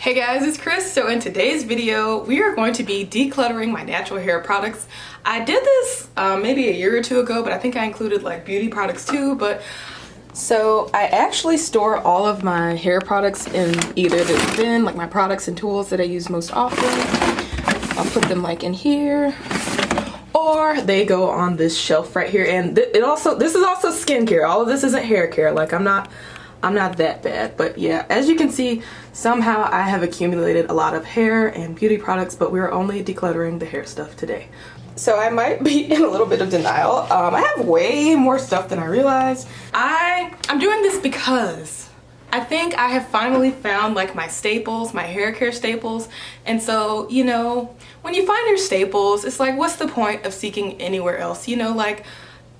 Hey guys, it's Chris. So in today's video, we are going to be decluttering my natural hair products. I did this maybe a year or two ago, but I think I included like beauty products too. So I actually store all of my hair products in either this bin, like my products and tools that I use most often. I'll put them like in here, or they go on this shelf right here. And this is also skincare. All of this isn't hair care. Like I'm not that bad, but yeah, as you can see, somehow I have accumulated a lot of hair and beauty products, but we're only decluttering the hair stuff today. So I might be in a little bit of denial. I have way more stuff than I realized. I'm doing this because I think I have finally found like my staples, my hair care staples. And so, you know, when you find your staples, it's like, what's the point of seeking anywhere else? You know, like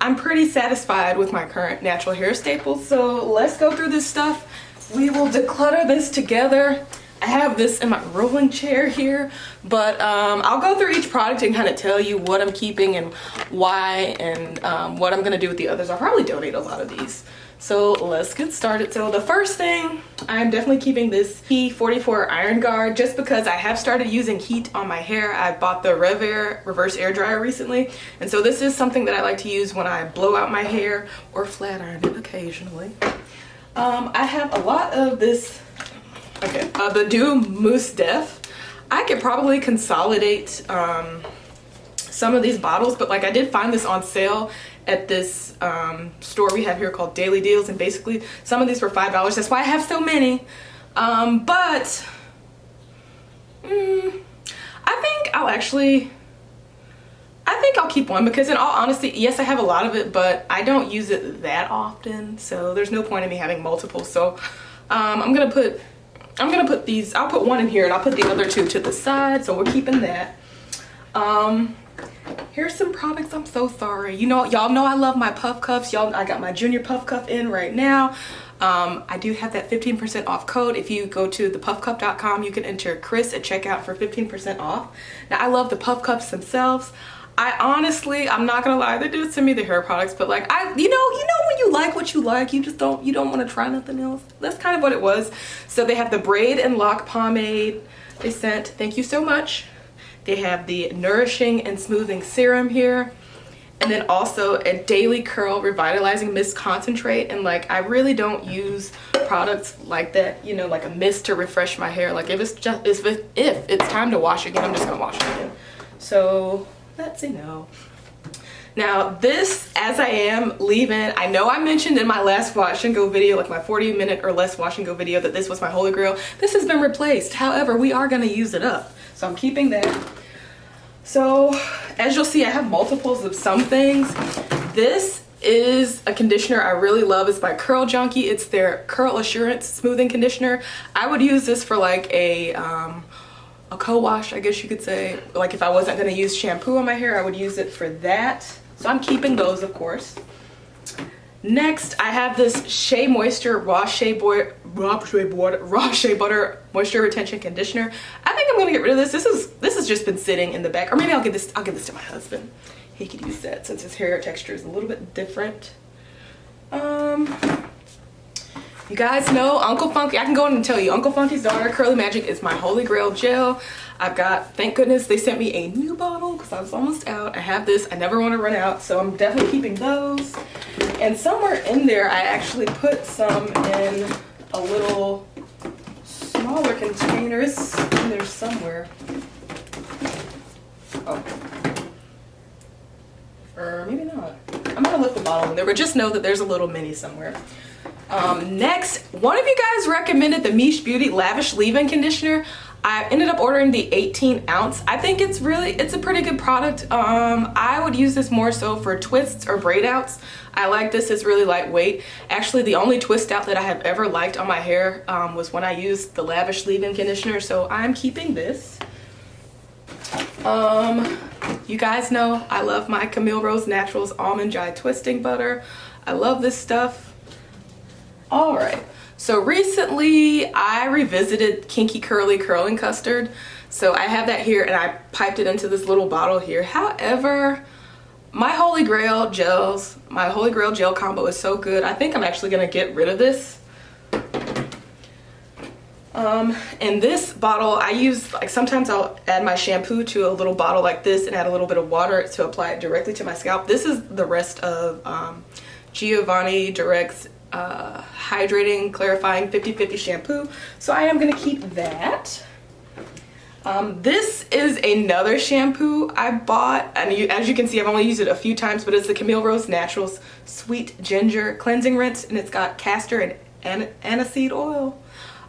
I'm pretty satisfied with my current natural hair staples. So let's go through this stuff. We will declutter this together. I have this in my rolling chair here, but I'll go through each product and kind of tell you what I'm keeping and why, and what I'm gonna do with the others. I'll probably donate a lot of these. So let's get started. So the first thing, I'm definitely keeping this P44 Iron Guard just because I have started using heat on my hair. I bought the reverse air dryer recently, and so this is something that I like to use when I blow out my hair or flat iron it occasionally. I have a lot of this, the Doux Mousse Def. I could probably consolidate some of these bottles, but like I did find this on sale at this store we have here called Daily Deals, and basically some of these were $5. That's why I have so many. I think I'll keep one because in all honesty, yes, I have a lot of it, but I don't use it that often, so there's no point in me having multiple. So I'm gonna put these, I'll put one in here and I'll put the other two to the side, so we're keeping that. Here's some products. I'm so sorry. You know, y'all know I love my puff cups. I got my junior puff cup in right now. I do have that 15% off code. If you go to thepuffcup.com, you can enter Chris at checkout for 15% off. Now, I love the puff cups themselves. I'm not gonna lie, they do send me the hair products, but like you know when you like what you like, you don't want to try nothing else. That's kind of what it was. So they have the Braid and Lock pomade they sent. Thank you so much. They have the Nourishing and Smoothing Serum here. And then also a Daily Curl Revitalizing Mist Concentrate. And like, I really don't use products like that, you know, like a mist to refresh my hair. Like if it's time to wash again, I'm just gonna wash it again. So that's a no. Now this, as I am leave-in, I know I mentioned in my last wash and go video, like my 40-minute or less wash and go video, that this was my holy grail. This has been replaced. However, we are gonna use it up. So I'm keeping that. So as you'll see, I have multiples of some things. This is a conditioner I really love. It's by Junkie. It's their Curl Assurance Smoothing Conditioner. I would use this for like a co-wash, I guess you could say. Like if I wasn't gonna use shampoo on my hair, I would use it for that. So I'm keeping those, of course. Next, I have this Shea Moisture Raw Shea Butter Moisture Retention Conditioner. I think I'm gonna get rid of this. This has just been sitting in the back, or maybe I'll give this to my husband. He could use that since his hair texture is a little bit different. You guys know Uncle Funky. I can go in and tell you, Uncle Funky's Daughter Curly Magic is my holy grail gel. I've got, thank goodness they sent me a new bottle because I was almost out. I have this, I never want to run out, so I'm definitely keeping those. And somewhere in there, I actually put some in a little smaller container. It's in there somewhere. Oh. Or maybe not. I'm gonna lift the bottle in there, but just know that there's a little mini somewhere. Next, one of you guys recommended the Miche Beauty Lavish Leave-In Conditioner. I ended up ordering the 18 ounce. I think it's a pretty good product. I would use this more so for twists or braid outs. I like this, it's really lightweight. Actually, the only twist out that I have ever liked on my hair was when I used the Lavish Leave-In Conditioner, so I'm keeping this. You guys know I love my Camille Rose Naturals Almond Dry Twisting Butter. I love this stuff. All right. So recently I revisited Kinky Curling Custard. So I have that here and I piped it into this little bottle here. However, my holy grail gel combo is so good. I think I'm actually gonna get rid of this. In this bottle, I use, like, sometimes I'll add my shampoo to a little bottle like this and add a little bit of water to apply it directly to my scalp. This is the rest of Giovanni Direct's hydrating, clarifying 50/50 shampoo. So I am gonna keep that. This is another shampoo I bought, and as you can see, I've only used it a few times, but it's the Camille Rose Naturals Sweet Ginger Cleansing Rinse, and it's got castor and aniseed oil.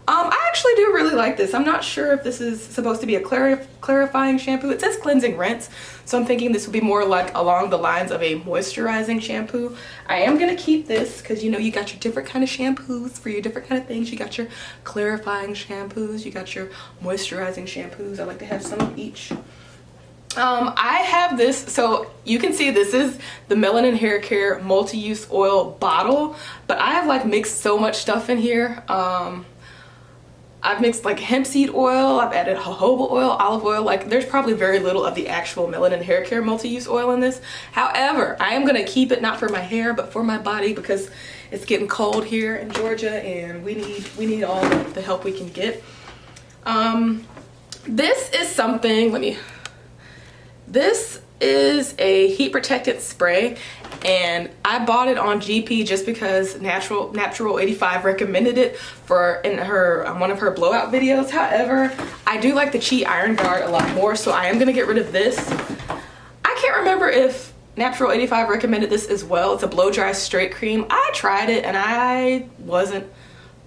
I actually do really like this. I'm not sure if this is supposed to be a clarifying shampoo. It says cleansing rinse, so I'm thinking this will be more like along the lines of a moisturizing shampoo. I am gonna keep this because, you know, you got your different kind of shampoos for your different kind of things. You got your clarifying shampoos, you got your moisturizing shampoos. I like to have some of each. I have this, so you can see this is the Melanin Hair Care multi-use oil bottle, but I have like mixed so much stuff in here. I've mixed like hemp seed oil, I've added jojoba oil, olive oil. Like, there's probably very little of the actual Melanin Hair Care multi-use oil in this. However, I am gonna keep it not for my hair but for my body because it's getting cold here in Georgia and we need all the help we can get. This is something, this is a heat protectant spray, and I bought it on GP just because Natural 85 recommended it in one of her blowout videos. However, I do like the Chi Iron Guard a lot more, so I am gonna get rid of this. I can't remember if Natural 85 recommended this as well. It's a blow dry straight cream. I tried it and I wasn't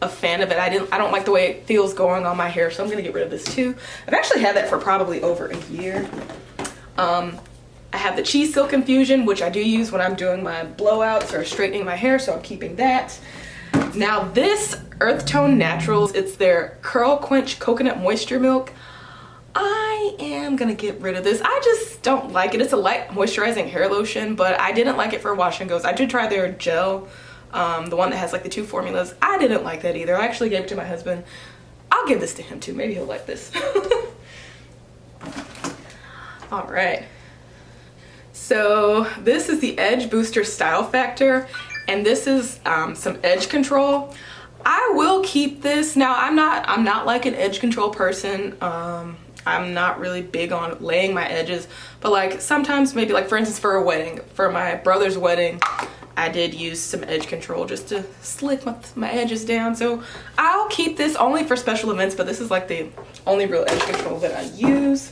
a fan of it. I don't like the way it feels going on my hair, so I'm gonna get rid of this too. I've actually had that for probably over a year. I have the Chi Silk Infusion, which I do use when I'm doing my blowouts or straightening my hair, so I'm keeping that. Now this Earth Tone Naturals, it's their Curl Quench Coconut Moisture Milk. I am gonna get rid of this. I just don't like it. It's a light moisturizing hair lotion, but I didn't like it for wash and goes. I did try their gel, the one that has like the 2 formulas. I didn't like that either. I actually gave it to my husband. I'll give this to him too. Maybe he'll like this. All right. So this is the Edge Booster Style Factor, and this is some edge control. I will keep this. Now I'm not like an edge control person. I'm not really big on laying my edges, but like sometimes, maybe like for instance for a wedding, for my brother's wedding, I did use some edge control just to slick my edges down. So I'll keep this only for special events, but this is like the only real edge control that I use.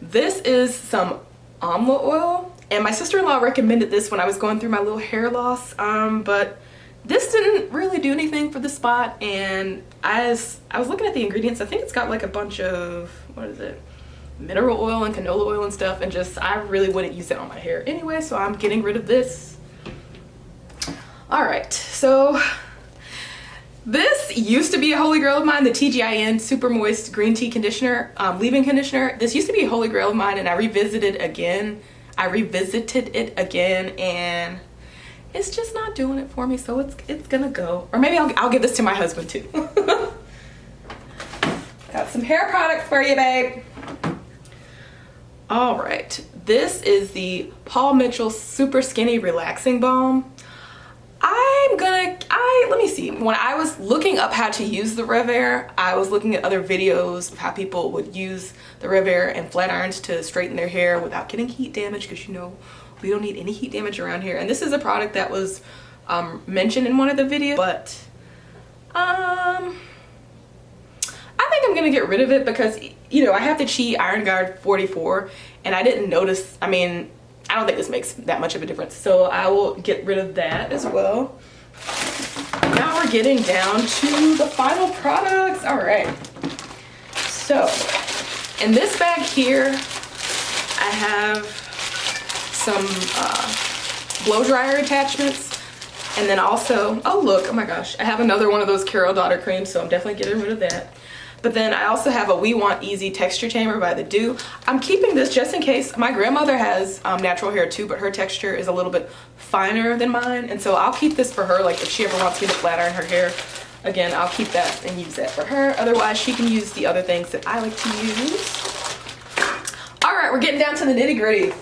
This is some Amla oil, and my sister-in-law recommended this when I was going through my little hair loss, but this didn't really do anything for the spot. And as I was looking at the ingredients, I think it's got like a bunch of, what is it, mineral oil and canola oil and stuff, and just I really wouldn't use it on my hair anyway, so I'm getting rid of this. All right, so this used to be a holy grail of mine, the TGIN Super Moist Green Tea Conditioner, leave-in conditioner. This used to be a holy grail of mine, and I revisited it again, and it's just not doing it for me, so it's gonna go. Or maybe I'll give this to my husband too. Got some hair product for you, babe. All right, this is the Paul Mitchell Super Skinny Relaxing Balm. Let me see. When I was looking up how to use the Rev Air, I was looking at other videos of how people would use the Rev Air and flat irons to straighten their hair without getting heat damage, because you know we don't need any heat damage around here. And this is a product that was mentioned in one of the videos, but I think I'm gonna get rid of it because, you know, I have the Chi Iron Guard 44 and I didn't notice, I mean, I don't think this makes that much of a difference, so I will get rid of that as well. Now we're getting down to the final products. All right, so in this bag here I have some blow dryer attachments, and then also, oh look, oh my gosh, I have another one of those Carol Daughter creams, so I'm definitely getting rid of that. But then I also have a We Want Easy Texture Tamer by the Doux. I'm keeping this just in case. My grandmother has natural hair too, but her texture is a little bit finer than mine. And so I'll keep this for her, like if she ever wants me to flat iron her hair. Again, I'll keep that and use that for her. Otherwise, she can use the other things that I like to use. All right, we're getting down to the nitty gritty.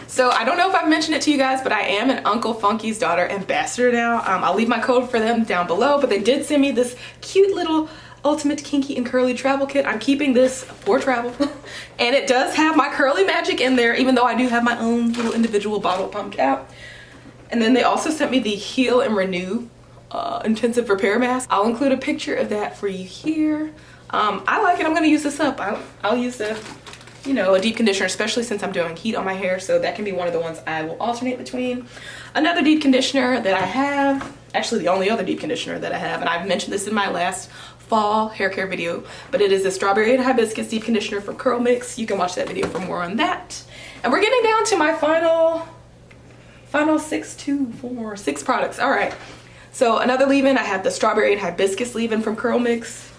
So I don't know if I've mentioned it to you guys, but I am an Uncle Funky's Daughter ambassador now. I'll leave my code for them down below, but they did send me this cute little ultimate kinky and curly travel kit. I'm keeping this for travel. And it does have my curly magic in there, even though I do have my own little individual bottle pump cap. And then they also sent me the Heal and Renew intensive repair mask. I'll include a picture of that for you here. I like it. I'm gonna use this up. I'll use the, you know, a deep conditioner, especially since I'm doing heat on my hair, so that can be one of the ones I will alternate between. Another deep conditioner that I have, actually the only other deep conditioner that I have, and I've mentioned this in my last fall hair care video, but it is the Strawberry and Hibiscus deep conditioner from Curl Mix. You can watch that video for more on that. And we're getting down to my final 6 products. All right. So another leave-in, I have the Strawberry and Hibiscus leave-in from Curl Mix.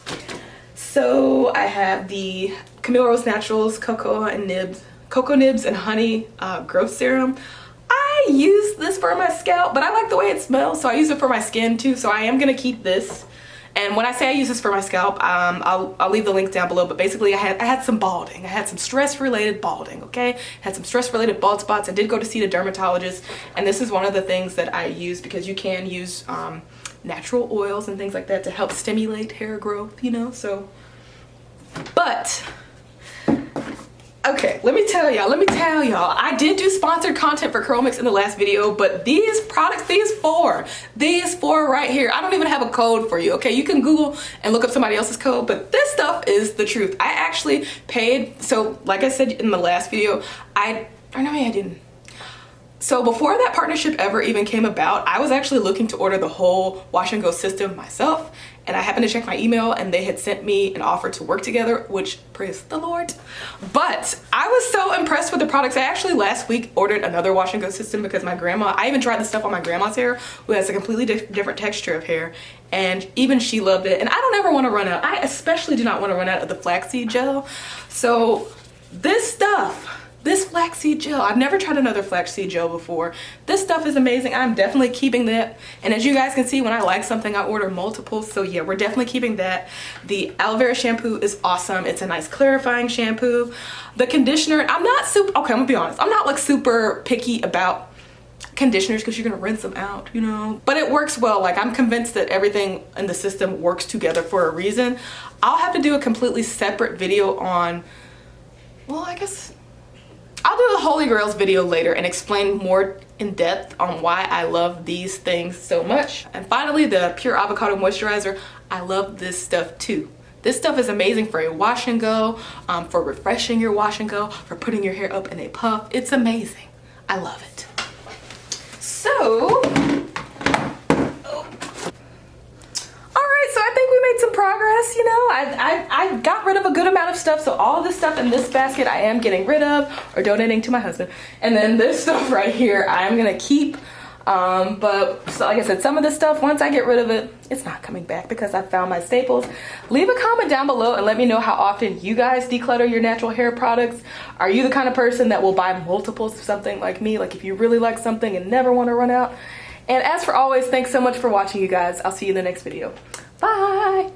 So I have the Camille Rose Naturals Cocoa Nibs and Honey Growth Serum. I use this for my scalp, but I like the way it smells, so I use it for my skin too. So I am gonna keep this. And when I say I use this for my scalp, I'll leave the link down below, but basically I had some balding. I had some stress-related balding, okay? Had some stress-related bald spots. I did go to see the dermatologist, and this is one of the things that I use because you can use natural oils and things like that to help stimulate hair growth, you know, so. But, okay, let me tell y'all, I did do sponsored content for Curl Mix in the last video, but these products, these four right here, I don't even have a code for you, okay? You can Google and look up somebody else's code, but this stuff is the truth. I actually paid, so like I said in the last video, or no, maybe I didn't. So before that partnership ever even came about, I was actually looking to order the whole wash and go system myself, and I happened to check my email and they had sent me an offer to work together, which praise the Lord. But I was so impressed with the products. I actually last week ordered another wash and go system because my grandma, I even tried this stuff on my grandma's hair, who has a completely different texture of hair, and even she loved it. And I don't ever want to run out. I especially do not want to run out of the flaxseed gel. So this stuff, this flaxseed gel, I've never tried another flaxseed gel before. This stuff is amazing. I'm definitely keeping that. And as you guys can see, when I like something, I order multiples. So yeah, we're definitely keeping that. The aloe vera shampoo is awesome. It's a nice clarifying shampoo. The conditioner, I'm not super, okay, I'm gonna be honest. I'm not like super picky about conditioners because you're gonna rinse them out, you know, but it works well. Like, I'm convinced that everything in the system works together for a reason. I'll have to do a completely separate video on, well, I guess I'll do a Holy Grails video later and explain more in depth on why I love these things so much. And finally, the Pure Avocado Moisturizer. I love this stuff too. This stuff is amazing for a wash and go, for refreshing your wash and go, for putting your hair up in a puff. It's amazing. I love it. So, so I think we made some progress, you know. I got rid of a good amount of stuff, so all this stuff in this basket I am getting rid of or donating to my husband. And then this stuff right here I am gonna keep, but so like I said, some of this stuff, once I get rid of it, it's not coming back because I found my staples. Leave a comment down below and let me know how often you guys declutter your natural hair products. Are you the kind of person that will buy multiples of something like me, like if you really like something and never want to run out? And as for always, thanks so much for watching, you guys. I'll see you in the next video. Bye.